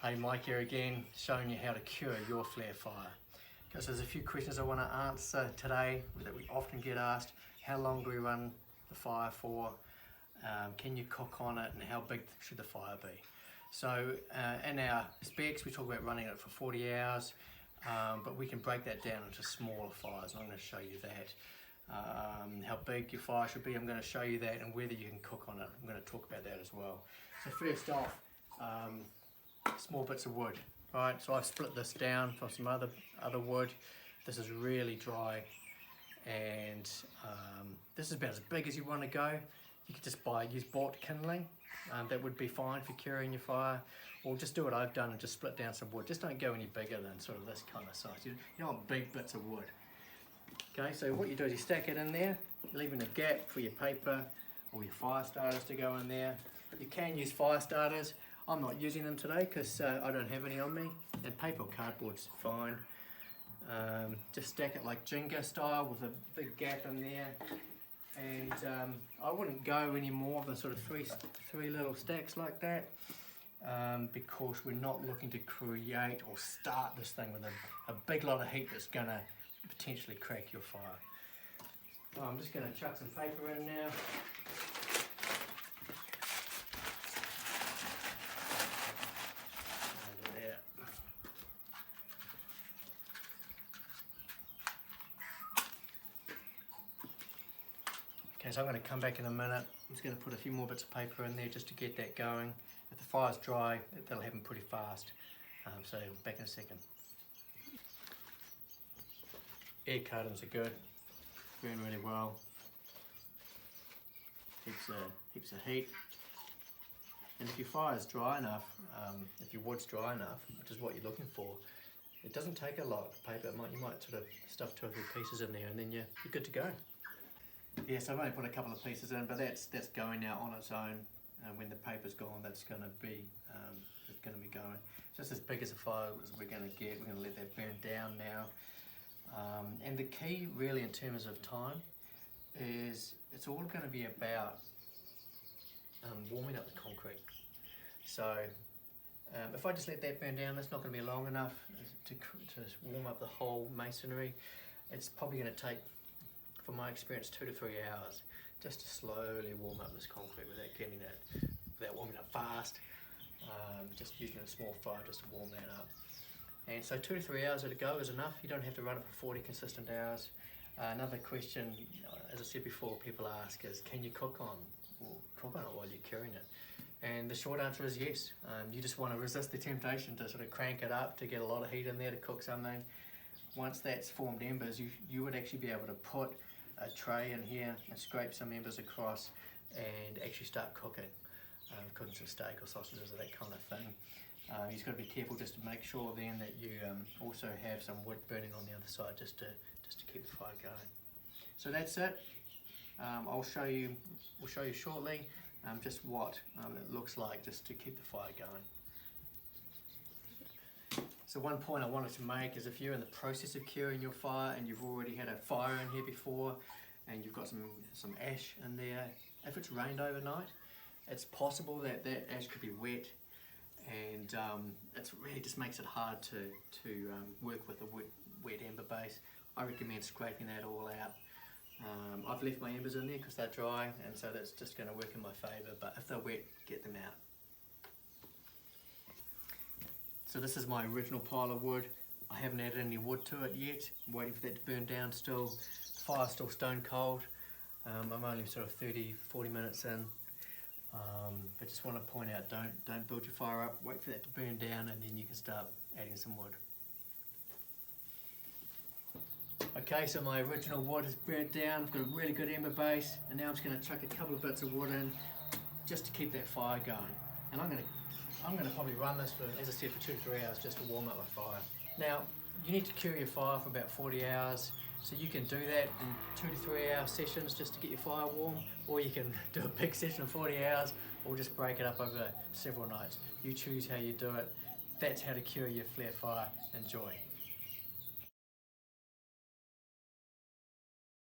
Hey, Mike here again, showing you how to cure your flare fire. Because there's a few questions I want to answer today that we often get asked. How long do we run the fire for? Can you cook on it, and how big should the fire be? So in our specs we talk about running it for 40 hours, but we can break that down into smaller fires, and I'm going to show you that. How big your fire should be, I'm going to show you that, and whether you can cook on it, I'm going to talk about that as well. So first off, small bits of wood. Right, so I've split this down from some other wood. This is really dry, and this is about as big as you want to go. You could just use bought kindling. That would be fine for curing your fire, or just do what I've done and just split down some wood. Just don't go any bigger than sort of this kind of size. You don't want big bits of wood. Okay, so what you do is you stack it in there, leaving a gap for your paper or your fire starters to go in there. You can use fire starters. I'm not using them today because I don't have any on me, and paper or cardboard's fine. Just stack it like Jenga style with a big gap in there, and I wouldn't go any more than sort of three little stacks like that, because we're not looking to create or start this thing with a big lot of heat that's going to potentially crack your fire. I'm just going to chuck some paper in now. Okay, so I'm going to come back in a minute. I'm just going to put a few more bits of paper in there just to get that going. If the fire's dry, that'll happen pretty fast. So back in a second. Air curtains are good, burn really well. Heaps of heat. And if your fire's dry enough, if your wood's dry enough, which is what you're looking for, it doesn't take a lot of paper. You might sort of stuff 2 or 3 pieces in there, and then you're good to go. Yeah, so I've only put a couple of pieces in, but that's going now on its own. When the paper's gone, that's going to be going. Just as big as a fire as we're going to get. We're going to let that burn down now. And the key, really, in terms of time, is it's all going to be about warming up the concrete. So if I just let that burn down, that's not going to be long enough to warm up the whole masonry. It's probably going to take, from my experience, 2 to 3 hours just to slowly warm up this concrete without warming up fast. Just using a small fire just to warm that up. And so 2 to 3 hours at a go is enough. You don't have to run it for 40 consistent hours. Another question, as I said before, people ask is, can you cook on it while you're curing it? And the short answer is yes. You just want to resist the temptation to sort of crank it up to get a lot of heat in there to cook something. Once that's formed embers, you would actually be able to put a tray in here and scrape some embers across and actually start cooking some steak or sausages or that kind of thing. You've just got to be careful just to make sure then that you also have some wood burning on the other side just to keep the fire going. So that's it. We'll show you shortly just what it looks like just to keep the fire going. So one point I wanted to make is, if you're in the process of curing your fire and you've already had a fire in here before and you've got some ash in there, if it's rained overnight, it's possible that that ash could be wet, and it really just makes it hard to work with a wet ember base. I recommend scraping that all out. I've left my embers in there because they're dry, and so that's just going to work in my favour, but if they're wet, get them out. So this is my original pile of wood. I haven't added any wood to it yet. I'm waiting for that to burn down still. The fire's still stone cold. I'm only sort of 30-40 minutes in. But just want to point out, don't build your fire up. Wait for that to burn down, and then you can start adding some wood. Okay, so my original wood has burnt down. I've got a really good ember base, and now I'm just going to chuck a couple of bits of wood in just to keep that fire going. And I'm going to probably run this for, as I said, for 2 to 3 hours just to warm up my fire. Now, you need to cure your fire for about 40 hours, so you can do that in 2 to 3 hour sessions just to get your fire warm, or you can do a big session of 40 hours, or just break it up over several nights. You choose how you do it. That's how to cure your flare fire. Enjoy.